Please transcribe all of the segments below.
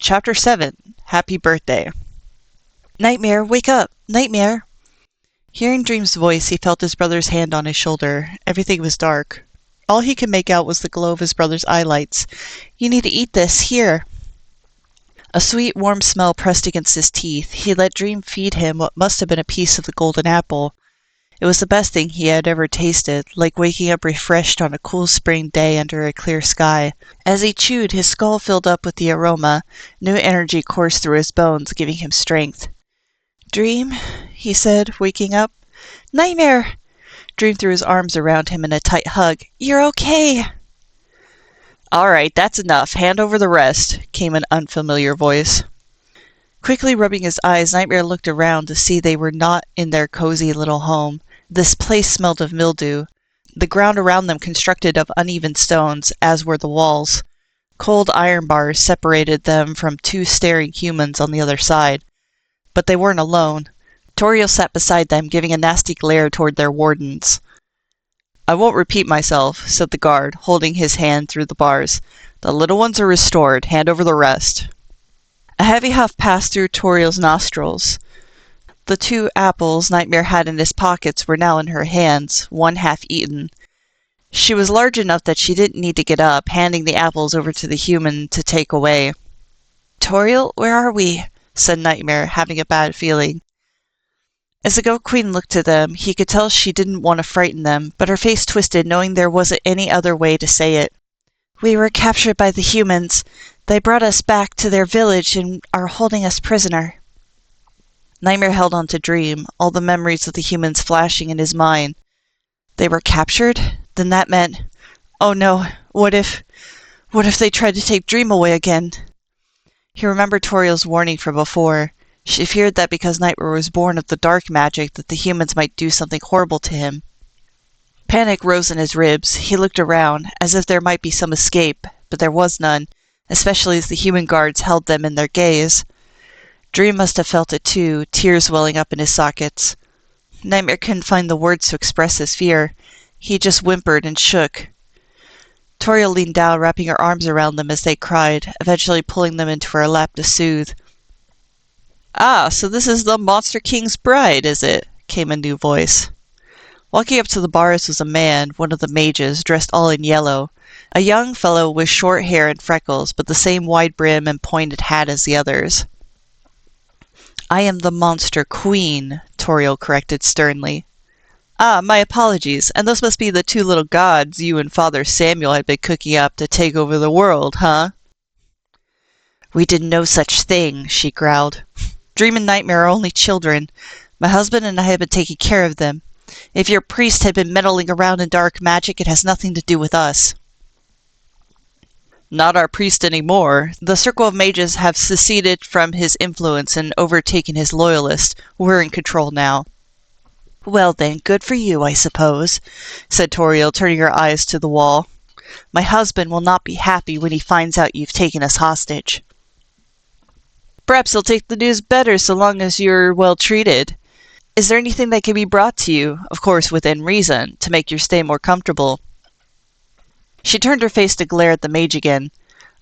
Chapter 7, Happy Birthday. Nightmare, wake up! Nightmare! Hearing Dream's voice, he felt his brother's hand on his shoulder. Everything was dark. All he could make out was the glow of his brother's eyelights. You need to eat this, here! A sweet, warm smell pressed against his teeth. He let Dream feed him what must have been a piece of the golden apple. It was the best thing he had ever tasted, like waking up refreshed on a cool spring day under a clear sky. As he chewed, his skull filled up with the aroma. New energy coursed through his bones, giving him strength. Dream, he said, waking up. Nightmare! Dream threw his arms around him in a tight hug. You're okay! All right, that's enough. Hand over the rest, came an unfamiliar voice. Quickly rubbing his eyes, Nightmare looked around to see they were not in their cozy little home. This place smelled of mildew, the ground around them constructed of uneven stones, as were the walls. Cold iron bars separated them from two staring humans on the other side. But they weren't alone. Toriel sat beside them, giving a nasty glare toward their wardens. I won't repeat myself, said the guard, holding his hand through the bars. The little ones are restored. Hand over the rest. A heavy huff passed through Toriel's nostrils. The 2 apples Nightmare had in his pockets were now in her hands, one half eaten. She was large enough that she didn't need to get up, handing the apples over to the human to take away. Toriel, where are we? Said Nightmare, having a bad feeling. As the Goat Queen looked to them, he could tell she didn't want to frighten them, but her face twisted, knowing there wasn't any other way to say it. We were captured by the humans. They brought us back to their village and are holding us prisoner. Nightmare held on to Dream, all the memories of the humans flashing in his mind. They were captured? Then that meant... Oh no, what if they tried to take Dream away again? He remembered Toriel's warning from before. She feared that because Nightmare was born of the dark magic, that the humans might do something horrible to him. Panic rose in his ribs. He looked around, as if there might be some escape, but there was none, especially as the human guards held them in their gaze. Dream must have felt it too, tears welling up in his sockets. Nightmare couldn't find the words to express his fear. He just whimpered and shook. Toriel leaned down, wrapping her arms around them as they cried, eventually pulling them into her lap to soothe. Ah, so this is the Monster King's bride, is it? Came a new voice. Walking up to the bars was a man, one of the mages, dressed all in yellow. A young fellow with short hair and freckles, but the same wide brim and pointed hat as the others. I am the Monster Queen, Toriel corrected sternly. Ah, my apologies, and those must be the 2 little gods you and Father Samuel had been cooking up to take over the world, huh? We did no such thing, she growled. Dream and Nightmare are only children. My husband and I have been taking care of them. If your priest had been meddling around in dark magic, it has nothing to do with us. Not our priest anymore. The Circle of Mages have seceded from his influence and overtaken his loyalists. We're in control now. Well then, good for you, I suppose, said Toriel, turning her eyes to the wall. My husband will not be happy when he finds out you've taken us hostage. Perhaps he'll take the news better so long as you're well treated. Is there anything that can be brought to you, of course within reason, to make your stay more comfortable? She turned her face to glare at the mage again.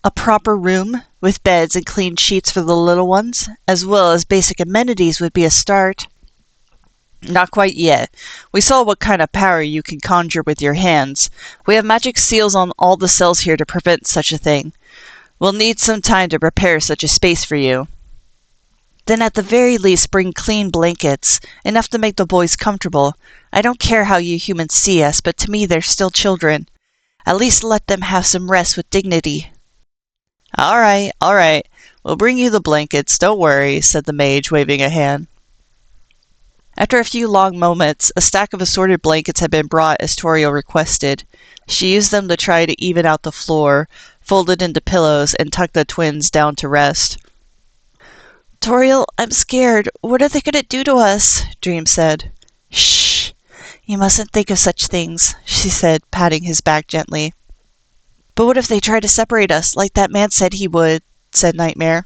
A proper room, with beds and clean sheets for the little ones, as well as basic amenities would be a start. Not quite yet. We saw what kind of power you can conjure with your hands. We have magic seals on all the cells here to prevent such a thing. We'll need some time to prepare such a space for you. Then at the very least bring clean blankets, enough to make the boys comfortable. I don't care how you humans see us, but to me they're still children. At least let them have some rest with dignity. All right. We'll bring you the blankets, don't worry, said the mage, waving a hand. After a few long moments, a stack of assorted blankets had been brought as Toriel requested. She used them to try to even out the floor, folded into pillows, and tucked the twins down to rest. Toriel, I'm scared. What are they going to do to us? Dream said. Shh. You mustn't think of such things, she said, patting his back gently. But what if they try to separate us, like that man said he would, said Nightmare.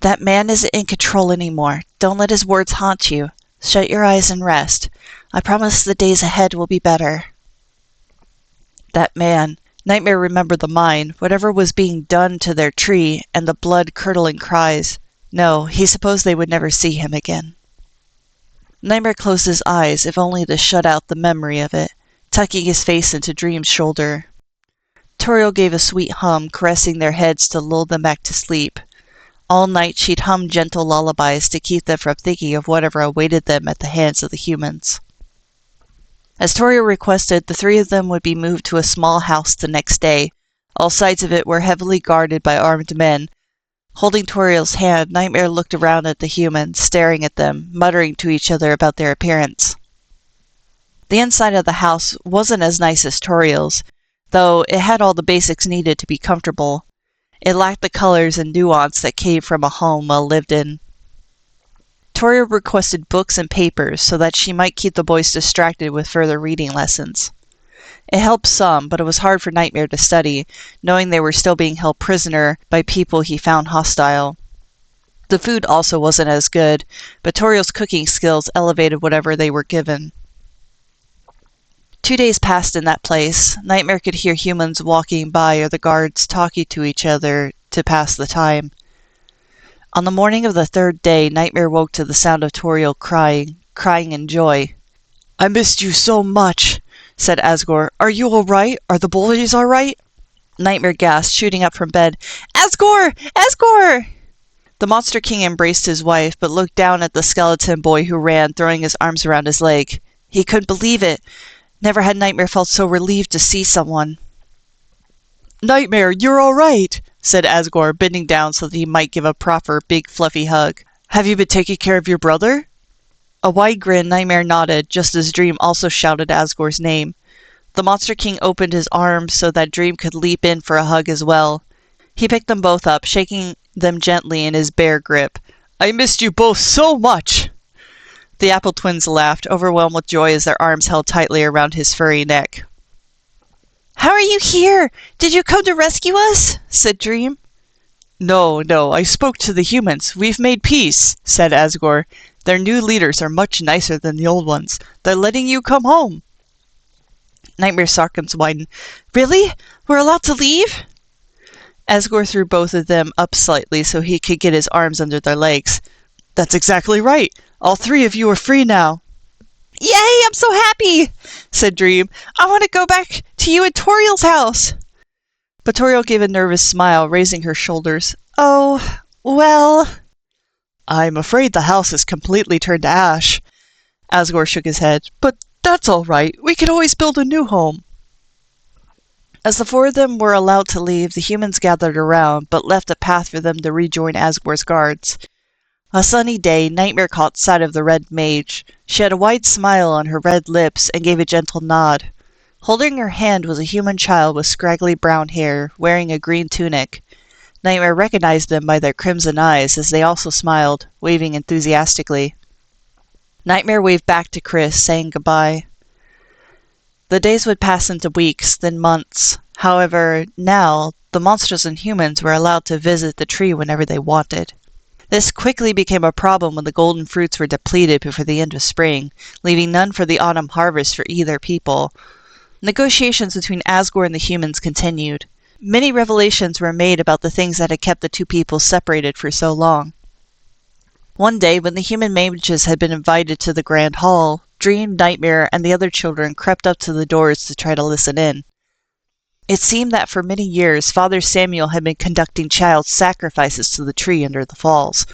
That man isn't in control anymore. Don't let his words haunt you. Shut your eyes and rest. I promise the days ahead will be better. That man. Nightmare remembered the mine, whatever was being done to their tree, and the blood-curdling cries. No, he supposed they would never see him again. Nightmare closed his eyes, if only to shut out the memory of it, tucking his face into Dream's shoulder. Toriel gave a sweet hum, caressing their heads to lull them back to sleep. All night she'd hum gentle lullabies to keep them from thinking of whatever awaited them at the hands of the humans. As Toriel requested, the three of them would be moved to a small house the next day. All sides of it were heavily guarded by armed men. Holding Toriel's hand, Nightmare looked around at the humans, staring at them, muttering to each other about their appearance. The inside of the house wasn't as nice as Toriel's, though it had all the basics needed to be comfortable. It lacked the colors and nuance that came from a home well lived in. Toriel requested books and papers so that she might keep the boys distracted with further reading lessons. It helped some, but it was hard for Nightmare to study, knowing they were still being held prisoner by people he found hostile. The food also wasn't as good, but Toriel's cooking skills elevated whatever they were given. 2 days passed in that place. Nightmare could hear humans walking by or the guards talking to each other to pass the time. On the morning of the third day, Nightmare woke to the sound of Toriel crying in joy. "I missed you so much," said Asgore. "Are you all right? Are the bullies all right?" Nightmare gasped, shooting up from bed. "Asgore! Asgore!" The Monster King embraced his wife, but looked down at the skeleton boy who ran, throwing his arms around his leg. He couldn't believe it. Never had Nightmare felt so relieved to see someone. "Nightmare, you're all right," said Asgore, bending down so that he might give a proper, big, fluffy hug. "Have you been taking care of your brother?" A wide grin, Nightmare nodded, just as Dream also shouted Asgore's name. The Monster King opened his arms so that Dream could leap in for a hug as well. He picked them both up, shaking them gently in his bear grip. "I missed you both so much!" The Apple twins laughed, overwhelmed with joy as their arms held tightly around his furry neck. "How are you here? Did you come to rescue us?" said Dream. No, I spoke to the humans. We've made peace," said Asgore. "Their new leaders are much nicer than the old ones. They're letting you come home." Nightmare's sarcasms widened. "Really? We're allowed to leave?" Asgore threw both of them up slightly so he could get his arms under their legs. "That's exactly right. All three of you are free now." "Yay, I'm so happy," said Dream. "I want to go back to you at Toriel's house." But Toriel gave a nervous smile, raising her shoulders. "Oh, well..." "I'm afraid the house is completely turned to ash." Asgore shook his head. "But that's all right. We can always build a new home." As the four of them were allowed to leave, the humans gathered around, but left a path for them to rejoin Asgore's guards. A sunny day, Nightmare caught sight of the Red Mage. She had a wide smile on her red lips and gave a gentle nod. Holding her hand was a human child with scraggly brown hair, wearing a green tunic. Nightmare recognized them by their crimson eyes as they also smiled, waving enthusiastically. Nightmare waved back to Chris, saying goodbye. The days would pass into weeks, then months. However, now, the monsters and humans were allowed to visit the tree whenever they wanted. This quickly became a problem when the golden fruits were depleted before the end of spring, leaving none for the autumn harvest for either people. Negotiations between Asgore and the humans continued. Many revelations were made about the things that had kept the two people separated for so long. One day, when the human mages had been invited to the Grand Hall, Dream, Nightmare, and the other children crept up to the doors to try to listen in. It seemed that for many years, Father Samuel had been conducting child sacrifices to the tree under the falls.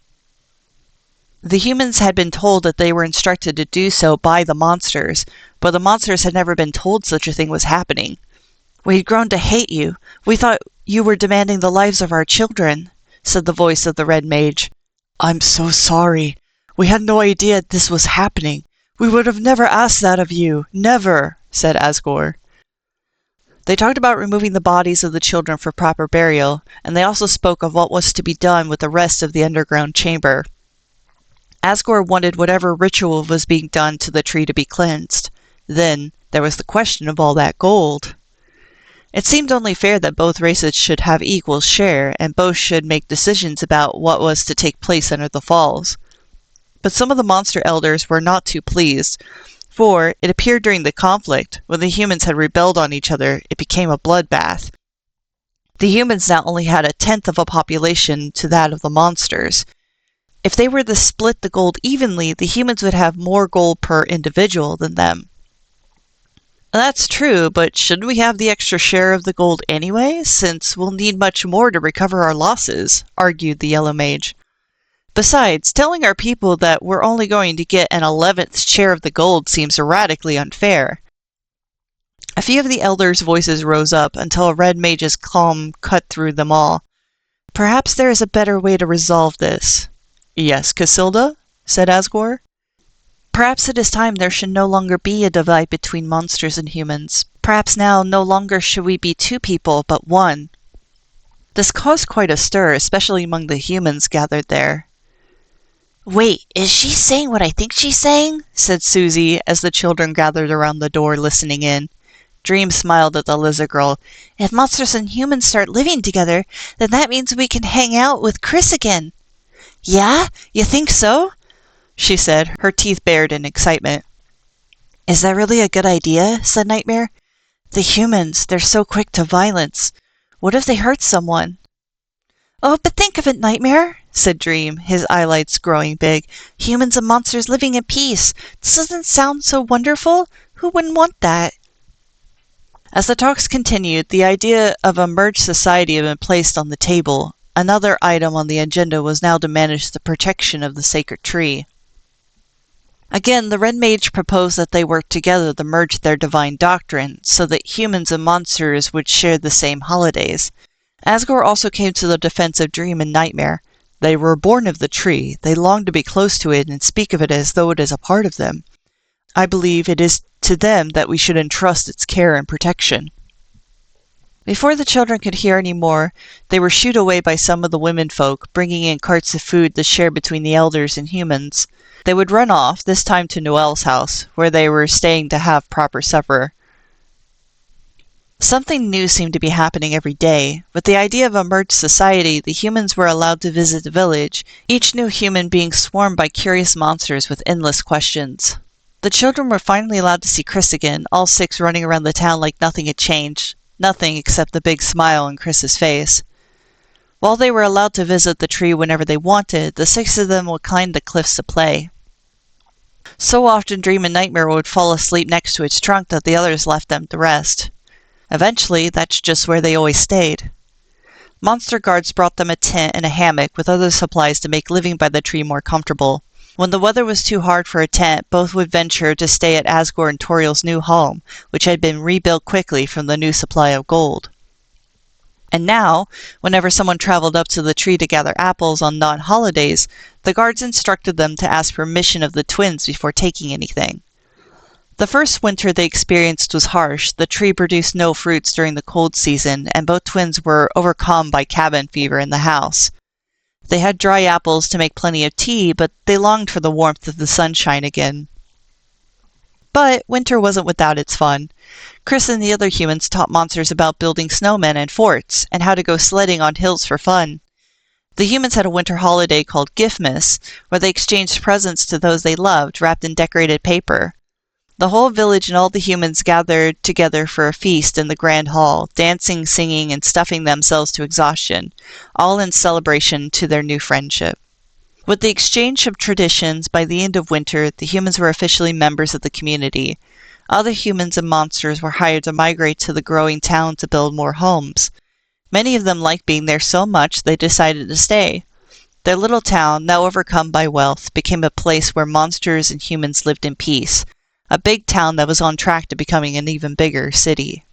The humans had been told that they were instructed to do so by the monsters, but the monsters had never been told such a thing was happening. "We'd grown to hate you. We thought you were demanding the lives of our children," said the voice of the Red Mage. "I'm so sorry. We had no idea this was happening. We would have never asked that of you. Never," said Asgore. They talked about removing the bodies of the children for proper burial, and they also spoke of what was to be done with the rest of the underground chamber. Asgore wanted whatever ritual was being done to the tree to be cleansed. Then, there was the question of all that gold. It seemed only fair that both races should have equal share, and both should make decisions about what was to take place under the falls. But some of the monster elders were not too pleased. 4. It appeared during the conflict. When the humans had rebelled on each other, it became a bloodbath. The humans now only had a tenth of a population to that of the monsters. If they were to split the gold evenly, the humans would have more gold per individual than them. That's true, but shouldn't we have the extra share of the gold anyway, since we'll need much more to recover our losses, argued the Yellow Mage. Besides, telling our people that we're only going to get an 11th share of the gold seems radically unfair. A few of the elders' voices rose up until a red mage's calm cut through them all. Perhaps there is a better way to resolve this. Yes, Casilda? Said Asgore. Perhaps it is time there should no longer be a divide between monsters and humans. Perhaps now no longer should we be two people, but one. This caused quite a stir, especially among the humans gathered there. Wait, is she saying what I think she's saying? Said Susie, as the children gathered around the door listening in. Dream smiled at the lizard girl. If monsters and humans start living together, then that means we can hang out with Chris again. Yeah? You think so? She said, her teeth bared in excitement. Is that really a good idea? Said Nightmare. The humans, they're so quick to violence. What if they hurt someone? Oh, but think of it, Nightmare, said Dream, his eyelids growing big. Humans and monsters living in peace. Doesn't sound so wonderful? Who wouldn't want that? As the talks continued, the idea of a merged society had been placed on the table. Another item on the agenda was now to manage the protection of the sacred tree. Again, the Red Mage proposed that they work together to merge their divine doctrine, so that humans and monsters would share the same holidays. Asgore also came to the defense of Dream and Nightmare. They were born of the tree, they longed to be close to it and speak of it as though it is a part of them. I believe it is to them that we should entrust its care and protection. Before the children could hear any more, they were shooed away by some of the womenfolk, bringing in carts of food to share between the elders and humans. They would run off, this time to Noelle's house, where they were staying to have proper supper. Something new seemed to be happening every day. With the idea of a merged society, the humans were allowed to visit the village, each new human being swarmed by curious monsters with endless questions. The children were finally allowed to see Chris again, all six running around the town like nothing had changed. Nothing except the big smile on Chris's face. While they were allowed to visit the tree whenever they wanted, the six of them would climb the cliffs to play. So often Dream and Nightmare would fall asleep next to its trunk that the others left them to rest. Eventually, that's just where they always stayed. Monster guards brought them a tent and a hammock with other supplies to make living by the tree more comfortable. When the weather was too hard for a tent, both would venture to stay at Asgore and Toriel's new home, which had been rebuilt quickly from the new supply of gold. And now, whenever someone traveled up to the tree to gather apples on non-holidays, the guards instructed them to ask permission of the twins before taking anything. The first winter they experienced was harsh. The tree produced no fruits during the cold season, and both twins were overcome by cabin fever in the house. They had dry apples to make plenty of tea, but they longed for the warmth of the sunshine again. But winter wasn't without its fun. Chris and the other humans taught monsters about building snowmen and forts, and how to go sledding on hills for fun. The humans had a winter holiday called Giftmas, where they exchanged presents to those they loved, wrapped in decorated paper. The whole village and all the humans gathered together for a feast in the grand hall, dancing, singing, and stuffing themselves to exhaustion, all in celebration to their new friendship. With the exchange of traditions, by the end of winter, the humans were officially members of the community. Other humans and monsters were hired to migrate to the growing town to build more homes. Many of them liked being there so much they decided to stay. Their little town, now overcome by wealth, became a place where monsters and humans lived in peace. A big town that was on track to becoming an even bigger city.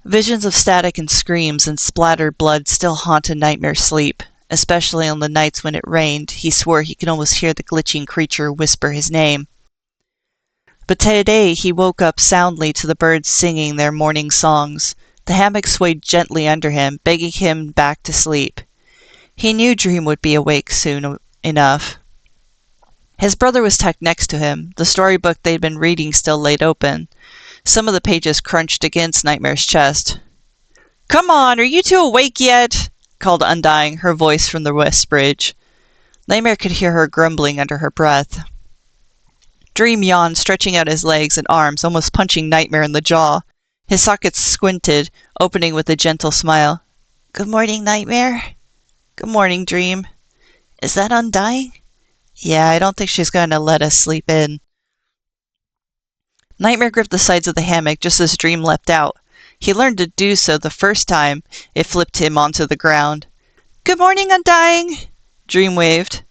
Visions of static and screams and splattered blood still haunted Nightmare's sleep. Especially on the nights when it rained, he swore he could almost hear the glitching creature whisper his name. But today he woke up soundly to the birds singing their morning songs. The hammock swayed gently under him, begging him back to sleep. He knew Dream would be awake soon enough. His brother was tucked next to him, the storybook they'd been reading still laid open. Some of the pages crunched against Nightmare's chest. "Come on, are you two awake yet?" called Undying, her voice from the west bridge. Nightmare could hear her grumbling under her breath. Dream yawned, stretching out his legs and arms, almost punching Nightmare in the jaw. His sockets squinted, opening with a gentle smile. Good morning, Nightmare. Good morning, Dream. Is that Undying? Yeah, I don't think she's going to let us sleep in. Nightmare gripped the sides of the hammock just as Dream leapt out. He learned to do so the first time it flipped him onto the ground. Good morning, Undying! Dream waved.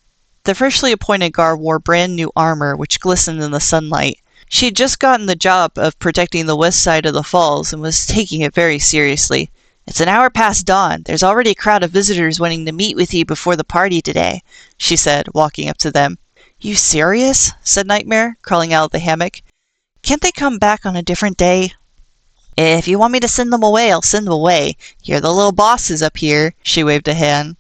The freshly appointed guard wore brand new armor, which glistened in the sunlight. She had just gotten the job of protecting the west side of the falls and was taking it very seriously. It's an hour past dawn. There's already a crowd of visitors wanting to meet with you before the party today, she said, walking up to them. You serious? Said Nightmare, crawling out of the hammock. Can't they come back on a different day? If you want me to send them away, I'll send them away. You're the little bosses up here, she waved a hand.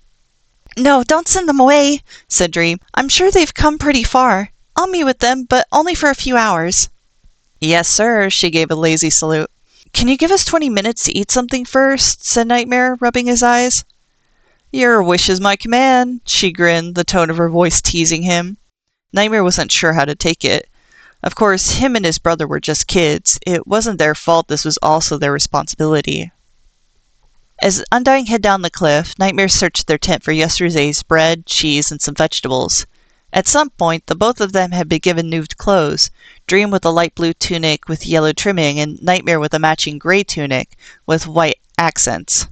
No, don't send them away, said Dream. I'm sure they've come pretty far. I'll meet with them, but only for a few hours. Yes, sir, she gave a lazy salute. Can you give us 20 minutes to eat something first? Said Nightmare, rubbing his eyes. Your wish is my command, she grinned, the tone of her voice teasing him. Nightmare wasn't sure how to take it. Of course, him and his brother were just kids. It wasn't their fault, this was also their responsibility. As Undying headed down the cliff, Nightmare searched their tent for yesterday's bread, cheese, and some vegetables. At some point, the both of them had been given new clothes, Dream with a light blue tunic with yellow trimming, and Nightmare with a matching gray tunic with white accents.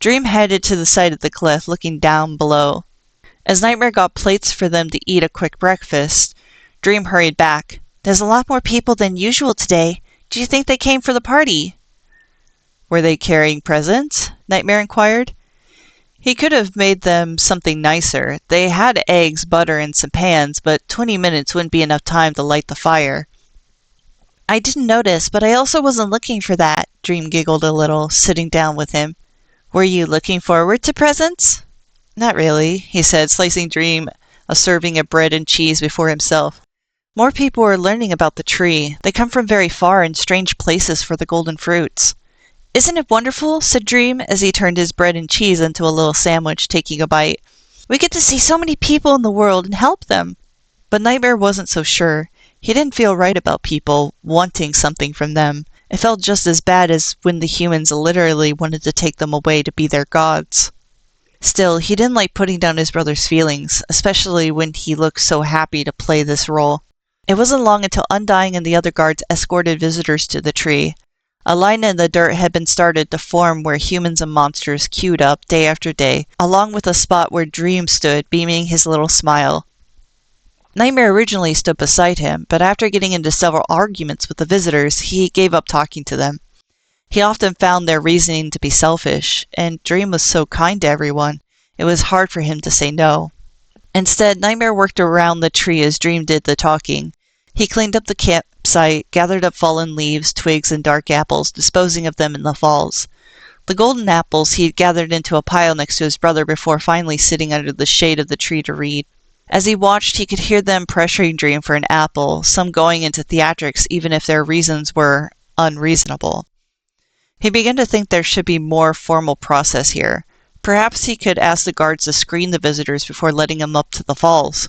Dream headed to the side of the cliff, looking down below. As Nightmare got plates for them to eat a quick breakfast, Dream hurried back. There's a lot more people than usual today. Do you think they came for the party? Were they carrying presents? Nightmare inquired. He could have made them something nicer. They had eggs, butter, and some pans, but 20 minutes wouldn't be enough time to light the fire. I didn't notice, but I also wasn't looking for that, Dream giggled a little, sitting down with him. Were you looking forward to presents? Not really, he said, slicing Dream a serving of bread and cheese before himself. More people are learning about the tree. They come from very far and strange places for the golden fruits. Isn't it wonderful? Said Dream as he turned his bread and cheese into a little sandwich, taking a bite. We get to see so many people in the world and help them. But Nightmare wasn't so sure. He didn't feel right about people wanting something from them. It felt just as bad as when the humans literally wanted to take them away to be their gods. Still, he didn't like putting down his brother's feelings, especially when he looked so happy to play this role. It wasn't long until Undying and the other guards escorted visitors to the tree. A line in the dirt had been started to form where humans and monsters queued up day after day, along with a spot where Dream stood, beaming his little smile. Nightmare originally stood beside him, but after getting into several arguments with the visitors, he gave up talking to them. He often found their reasoning to be selfish, and Dream was so kind to everyone, it was hard for him to say no. Instead, Nightmare worked around the tree as Dream did the talking. He cleaned up the campsite, gathered up fallen leaves, twigs, and dark apples, disposing of them in the falls. The golden apples he had gathered into a pile next to his brother before finally sitting under the shade of the tree to read. As he watched, he could hear them pressuring Dream for an apple, some going into theatrics even if their reasons were unreasonable. He began to think there should be more formal process here. Perhaps he could ask the guards to screen the visitors before letting them up to the falls.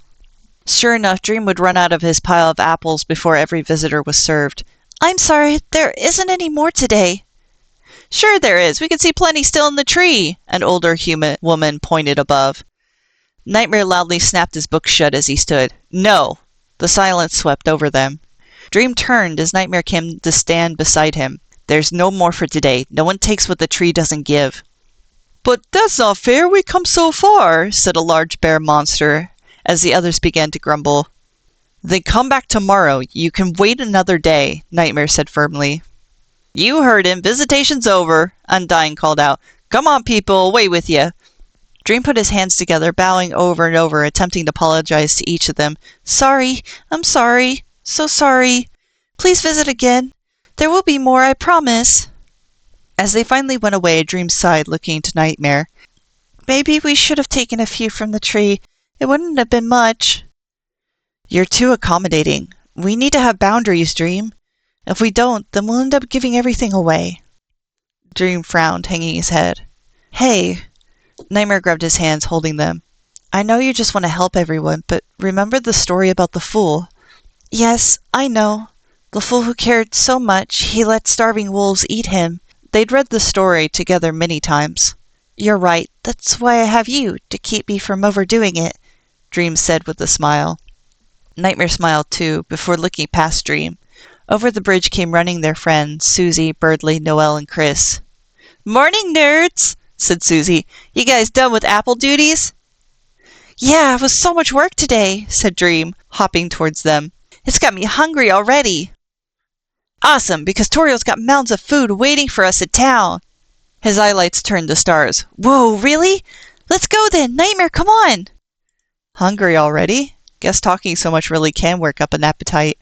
Sure enough, Dream would run out of his pile of apples before every visitor was served. I'm sorry, there isn't any more today. Sure there is. We can see plenty still in the tree, an older human woman pointed above. Nightmare loudly snapped his book shut as he stood. No! The silence swept over them. Dream turned as Nightmare came to stand beside him. There's no more for today. No one takes what the tree doesn't give. But that's not fair. We come so far, said a large bear monster, as the others began to grumble. Then come back tomorrow. You can wait another day, Nightmare said firmly. You heard him. Visitation's over, Undying called out. Come on, people, away with you. Dream put his hands together, bowing over and over, attempting to apologize to each of them. Sorry, I'm sorry, so sorry. Please visit again. There will be more, I promise. As they finally went away, Dream sighed, looking to Nightmare. Maybe we should have taken a few from the tree. It wouldn't have been much. You're too accommodating. We need to have boundaries, Dream. If we don't, then we'll end up giving everything away. Dream frowned, hanging his head. Hey. Nightmare grabbed his hands, holding them. I know you just want to help everyone, but remember the story about the fool. Yes, I know. The fool who cared so much, he let starving wolves eat him. They'd read the story together many times. You're right. That's why I have you, to keep me from overdoing it, Dream said with a smile. Nightmare smiled too, before looking past Dream. Over the bridge came running their friends, Susie, Birdley, Noelle, and Chris. Morning, nerds, said Susie. You guys done with apple duties? Yeah, it was so much work today, said Dream, hopping towards them. It's got me hungry already. Awesome, because Toriel's got mounds of food waiting for us at town. His eyelights turned to stars. Whoa, really? Let's go then. Nightmare, come on. Hungry already? Guess talking so much really can work up an appetite.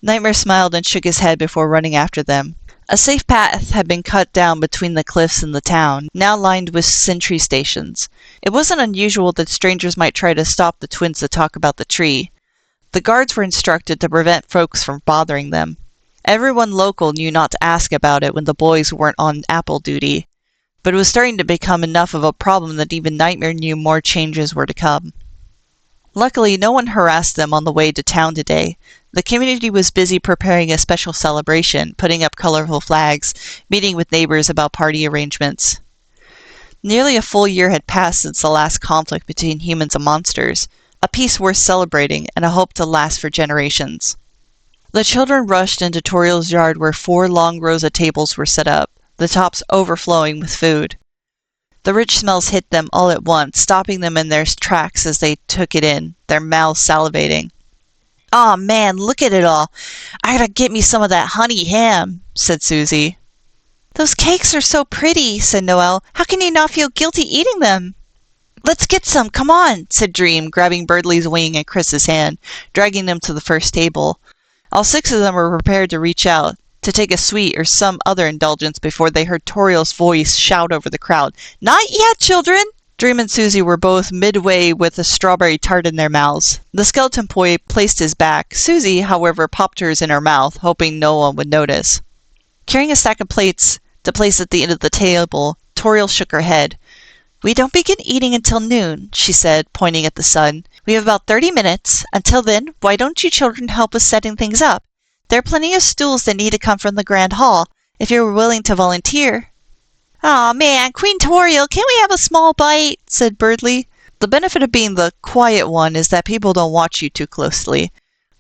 Nightmare smiled and shook his head before running after them. A safe path had been cut down between the cliffs and the town, now lined with sentry stations. It wasn't unusual that strangers might try to stop the twins to talk about the tree. The guards were instructed to prevent folks from bothering them. Everyone local knew not to ask about it when the boys weren't on apple duty, but it was starting to become enough of a problem that even Nightmare knew more changes were to come. Luckily, no one harassed them on the way to town today. The community was busy preparing a special celebration, putting up colorful flags, meeting with neighbors about party arrangements. Nearly a full year had passed since the last conflict between humans and monsters, a peace worth celebrating and a hope to last for generations. The children rushed into Toriel's yard where 4 long rows of tables were set up, the tops overflowing with food. The rich smells hit them all at once, stopping them in their tracks as they took it in, their mouths salivating. Aw, man, look at it all. I gotta get me some of that honey ham, said Susie. Those cakes are so pretty, said Noelle. How can you not feel guilty eating them? Let's get some, come on, said Dream, grabbing Birdley's wing and Chris's hand, dragging them to the first table. All 6 of them were prepared to reach out, to take a sweet or some other indulgence before they heard Toriel's voice shout over the crowd. Not yet, children! Dream and Susie were both midway with a strawberry tart in their mouths. The skeleton boy placed his back. Susie, however, popped hers in her mouth, hoping no one would notice. Carrying a stack of plates to place at the end of the table, Toriel shook her head. We don't begin eating until noon, she said, pointing at the sun. We have about 30 minutes. Until then, why don't you children help with setting things up? There are plenty of stools that need to come from the Grand Hall, if you were willing to volunteer. Aw, man, Queen Toriel, can't we have a small bite? Said Birdley. The benefit of being the quiet one is that people don't watch you too closely.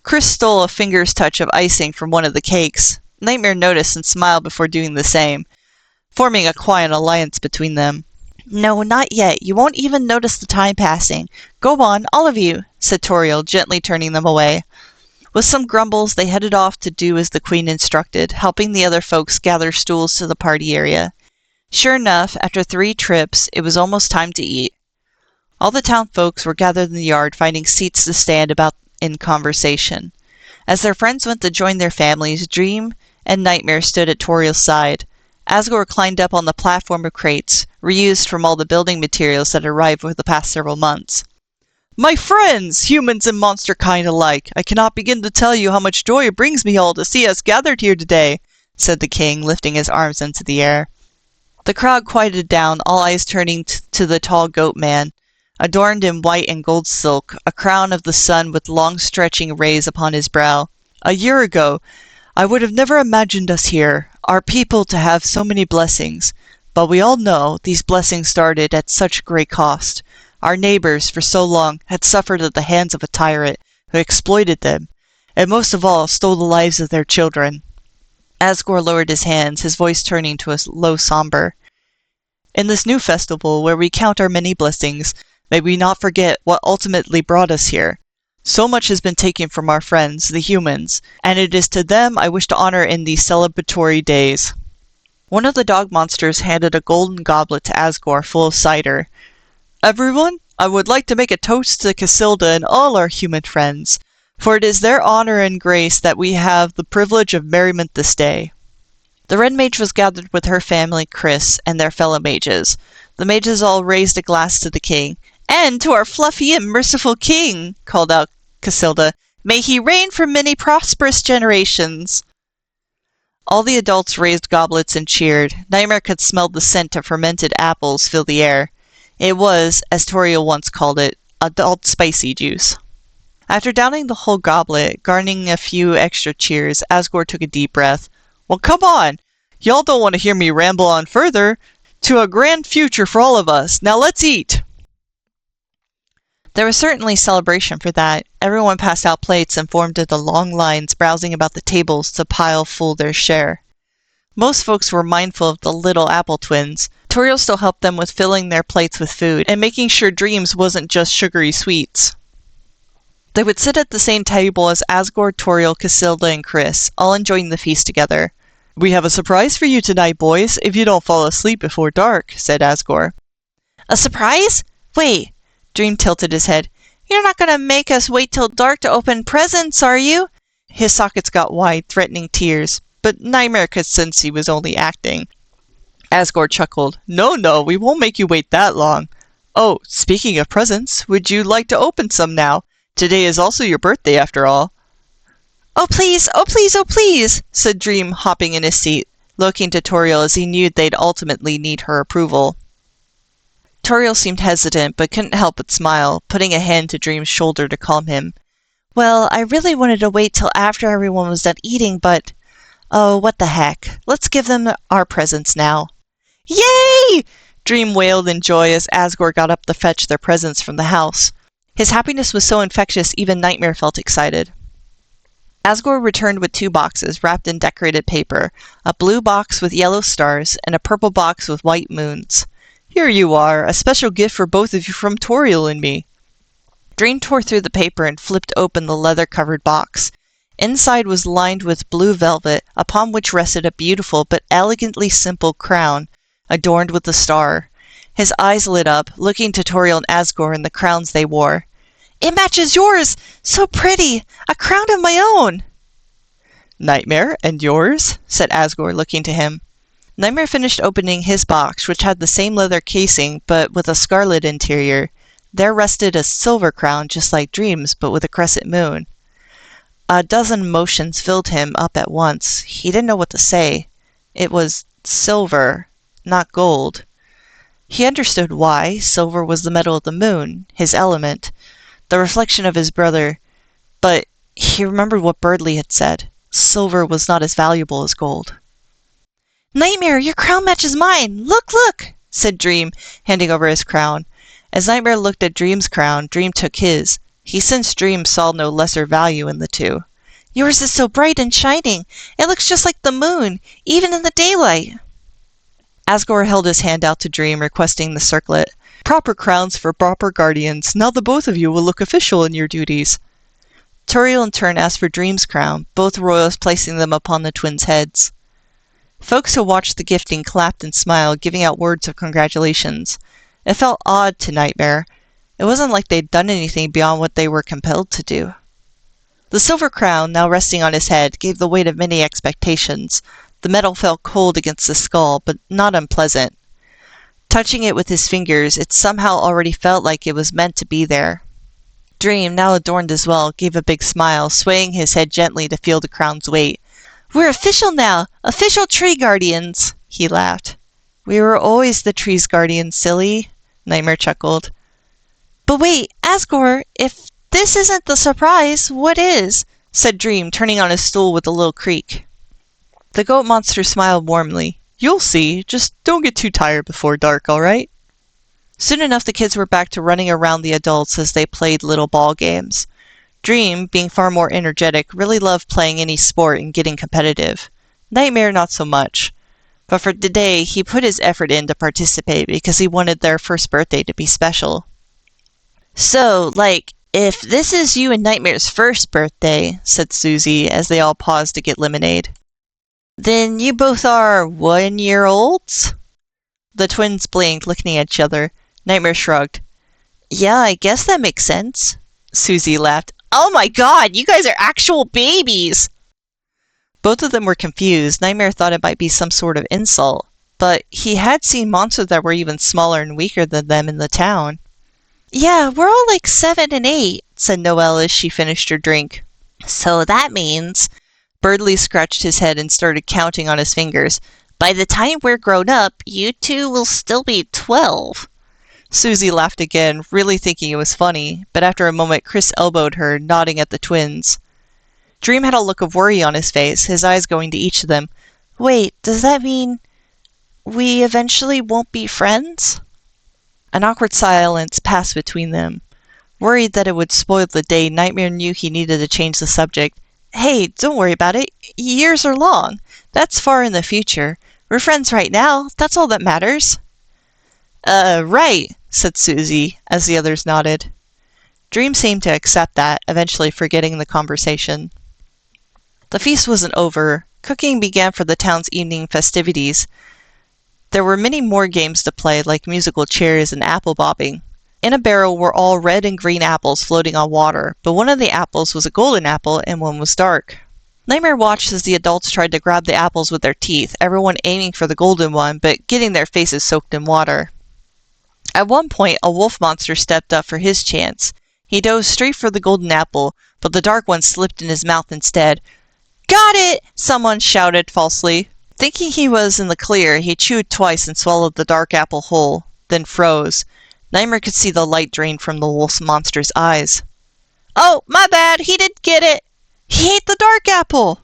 Chris stole a finger's touch of icing from one of the cakes. Nightmare noticed and smiled before doing the same, forming a quiet alliance between them. No, not yet. You won't even notice the time passing. Go on, all of you, said Toriel, gently turning them away. With some grumbles, they headed off to do as the Queen instructed, helping the other folks gather stools to the party area. Sure enough, after 3 trips, it was almost time to eat. All the town folks were gathered in the yard, finding seats to stand about in conversation. As their friends went to join their families, Dream and Nightmare stood at Toriel's side. Asgore climbed up on the platform of crates, reused from all the building materials that arrived over the past several months. My friends, humans and monster kind alike, I cannot begin to tell you how much joy it brings me all to see us gathered here today, said the king, lifting his arms into the air. The crowd quieted down, all eyes turning to the tall goat man, adorned in white and gold silk, a crown of the sun with long stretching rays upon his brow. A year ago, I would have never imagined us here, our people to have so many blessings, but we all know these blessings started at such great cost. Our neighbors, for so long, had suffered at the hands of a tyrant who exploited them, and most of all stole the lives of their children. Asgore lowered his hands, his voice turning to a low somber. In this new festival, where we count our many blessings, may we not forget what ultimately brought us here. So much has been taken from our friends, the humans, and it is to them I wish to honor in these celebratory days. One of the dog monsters handed a golden goblet to Asgore full of cider. Everyone, I would like to make a toast to Casilda and all our human friends, for it is their honor and grace that we have the privilege of merriment this day. The Red Mage was gathered with her family, Chris, and their fellow mages. The mages all raised a glass to the king. And to our fluffy and merciful king, called out Casilda. May he reign for many prosperous generations. All the adults raised goblets and cheered. Nightmare could smell the scent of fermented apples fill the air. It was, as Toriel once called it, adult spicy juice. After downing the whole goblet, garnering a few extra cheers, Asgore took a deep breath. Well, come on! Y'all don't want to hear me ramble on further. To a grand future for all of us. Now let's eat! There was certainly celebration for that. Everyone passed out plates and formed into long lines, browsing about the tables to pile full their share. Most folks were mindful of the little apple twins. Toriel still helped them with filling their plates with food and making sure Dreams wasn't just sugary sweets. They would sit at the same table as Asgore, Toriel, Casilda, and Chris, all enjoying the feast together. "We have a surprise for you tonight, boys, if you don't fall asleep before dark," said Asgore. "A surprise? Wait." Dream tilted his head. "You're not going to make us wait till dark to open presents, are you?" His sockets got wide, threatening tears, but Nightmare could sense he was only acting. Asgore chuckled. No, we won't make you wait that long. Oh, speaking of presents, would you like to open some now? Today is also your birthday, after all." "Oh please, oh please, oh please," said Dream, hopping in his seat, looking to Toriel as he knew they'd ultimately need her approval. Toriel seemed hesitant, but couldn't help but smile, putting a hand to Dream's shoulder to calm him. "Well, I really wanted to wait till after everyone was done eating, but... oh, what the heck. Let's give them our presents now." "Yay!" Dream wailed in joy as Asgore got up to fetch their presents from the house. His happiness was so infectious even Nightmare felt excited. Asgore returned with 2 boxes wrapped in decorated paper, a blue box with yellow stars, and a purple box with white moons. "Here you are, a special gift for both of you from Toriel and me." Dream tore through the paper and flipped open the leather-covered box. Inside was lined with blue velvet, upon which rested a beautiful but elegantly simple crown, adorned with a star. His eyes lit up, looking to Toriel and Asgore and the crowns they wore. "It matches yours! So pretty! A crown of my own!" "Nightmare, and yours?" said Asgore, looking to him. Nightmare finished opening his box, which had the same leather casing, but with a scarlet interior. There rested a silver crown, just like Dream's, but with a crescent moon. A dozen emotions filled him up at once. He didn't know what to say. It was silver, not gold. He understood why. Silver was the metal of the moon, his element, the reflection of his brother. But he remembered what Birdley had said. Silver was not as valuable as gold. "Nightmare, your crown matches mine! Look!" said Dream, handing over his crown. As Nightmare looked at Dream's crown, Dream took his. He sensed Dream saw no lesser value in the two. "Yours is so bright and shining. It looks just like the moon, even in the daylight." Asgore held his hand out to Dream, requesting the circlet. "Proper crowns for proper guardians. Now the both of you will look official in your duties." Toriel in turn asked for Dream's crown, both royals placing them upon the twins' heads. Folks who watched the gifting clapped and smiled, giving out words of congratulations. It felt odd to Nightmare. It wasn't like they'd done anything beyond what they were compelled to do. The silver crown, now resting on his head, gave the weight of many expectations. The metal felt cold against the skull, but not unpleasant. Touching it with his fingers, it somehow already felt like it was meant to be there. Dream, now adorned as well, gave a big smile, swaying his head gently to feel the crown's weight. "We're official now! Official tree guardians!" he laughed. "We were always the tree's guardians, silly," Nightmare chuckled. "But wait, Asgore, if this isn't the surprise, what is?" said Dream, turning on his stool with a little creak. The goat monster smiled warmly. "You'll see. Just don't get too tired before dark, all right?" Soon enough, the kids were back to running around the adults as they played little ball games. Dream, being far more energetic, really loved playing any sport and getting competitive. Nightmare, not so much. But for today, he put his effort in to participate because he wanted their first birthday to be special. "So, if this is you and Nightmare's first birthday," said Susie as they all paused to get lemonade, "then you both are 1-year-olds?" The twins blinked, looking at each other. Nightmare shrugged. "Yeah, I guess that makes sense." Susie laughed. "Oh my god, you guys are actual babies!" Both of them were confused. Nightmare thought it might be some sort of insult, but he had seen monsters that were even smaller and weaker than them in the town. "Yeah, we're all 7 and 8, said Noelle as she finished her drink. "So that means..." Birdley scratched his head and started counting on his fingers. "By the time we're grown up, you two will still be 12. Susie laughed again, really thinking it was funny, but after a moment Chris elbowed her, nodding at the twins. Dream had a look of worry on his face, his eyes going to each of them. Wait, does that mean we eventually won't be friends? An awkward silence passed between them. Worried that it would spoil the day, Nightmare knew he needed to change the subject. Hey, don't worry about it. Years are long. That's far in the future. We're friends right now. That's all that matters. Right, said Susie, as the others nodded. Dream seemed to accept that, eventually forgetting the conversation. The feast wasn't over. Cooking began for the town's evening festivities. There were many more games to play, like musical chairs and apple bobbing. In a barrel were all red and green apples floating on water, but one of the apples was a golden apple and one was dark. Nightmare watched as the adults tried to grab the apples with their teeth, everyone aiming for the golden one, but getting their faces soaked in water. At one point, a wolf monster stepped up for his chance. He dove straight for the golden apple, but the dark one slipped in his mouth instead. Got it! Someone shouted falsely. Thinking he was in the clear, he chewed twice and swallowed the dark apple whole, then froze. Nightmare could see the light drain from the wolf monster's eyes. Oh, my bad, he didn't get it! He ate the dark apple!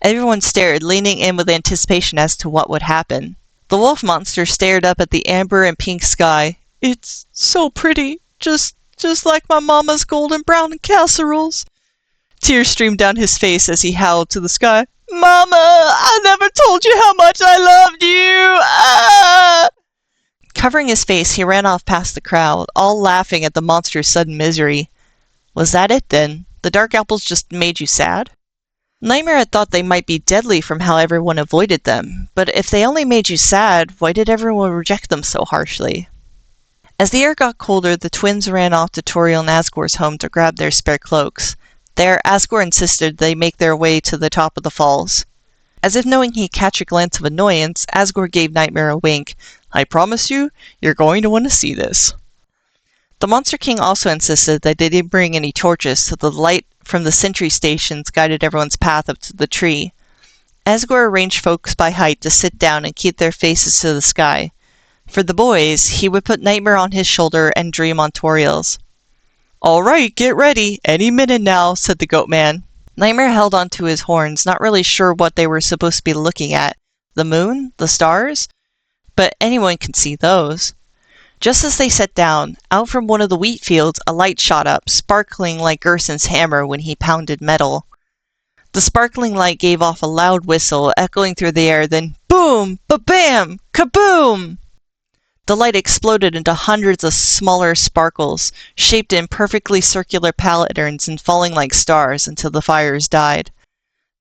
Everyone stared, leaning in with anticipation as to what would happen. The wolf monster stared up at the amber and pink sky. It's so pretty, just like my mama's golden brown casseroles. Tears streamed down his face as he howled to the sky. Mama, I never told you how much I loved you! Ah! Covering his face, he ran off past the crowd, all laughing at the monster's sudden misery. Was that it, then? The dark apples just made you sad? Nightmare had thought they might be deadly from how everyone avoided them, but if they only made you sad, why did everyone reject them so harshly? As the air got colder, the twins ran off to Toriel and Asgore's home to grab their spare cloaks. There, Asgore insisted they make their way to the top of the falls. As if knowing he'd catch a glance of annoyance, Asgore gave Nightmare a wink. I promise you, you're going to want to see this. The Monster King also insisted that they didn't bring any torches, so the light from the sentry stations guided everyone's path up to the tree. Asgore arranged folks by height to sit down and keep their faces to the sky. For the boys, he would put Nightmare on his shoulder and Dream on Toriel's. All right, get ready. Any minute now, said the goat man. Nightmare held onto his horns, not really sure what they were supposed to be looking at. The moon? The stars? But anyone can see those. Just as they sat down, out from one of the wheat fields a light shot up, sparkling like Gerson's hammer when he pounded metal. The sparkling light gave off a loud whistle, echoing through the air, then boom! Ba-bam! Kaboom! The light exploded into hundreds of smaller sparkles, shaped in perfectly circular patterns and falling like stars until the fires died.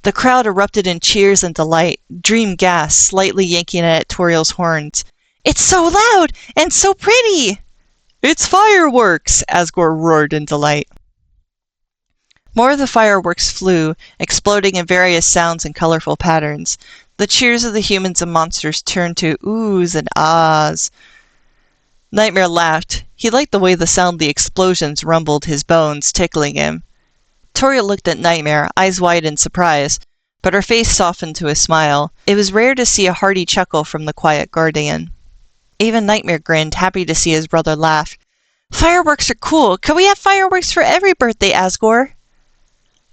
The crowd erupted in cheers and delight. Dream gasped, slightly yanking at Toriel's horns. It's so loud and so pretty! It's fireworks! Asgore roared in delight. More of the fireworks flew, exploding in various sounds and colorful patterns. The cheers of the humans and monsters turned to oohs and ahs. Nightmare laughed. He liked the way the sound of the explosions rumbled his bones, tickling him. Toriel looked at Nightmare, eyes wide in surprise, but her face softened to a smile. It was rare to see a hearty chuckle from the quiet guardian. Even Nightmare grinned, happy to see his brother laugh. Fireworks are cool. Can we have fireworks for every birthday, Asgore?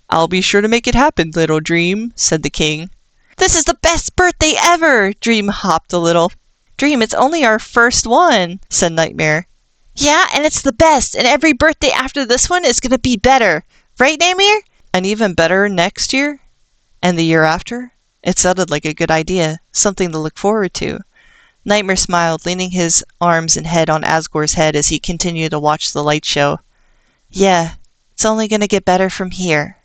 I'll be sure to make it happen, little Dream, said the king. This is the best birthday ever! Dream hopped a little. Dream, it's only our first one, said Nightmare. Yeah, and it's the best, and every birthday after this one is going to be better. Right, Nightmare? And even better next year? And the year after? It sounded like a good idea, something to look forward to. Nightmare smiled, leaning his arms and head on Asgore's head as he continued to watch the light show. Yeah, it's only going to get better from here.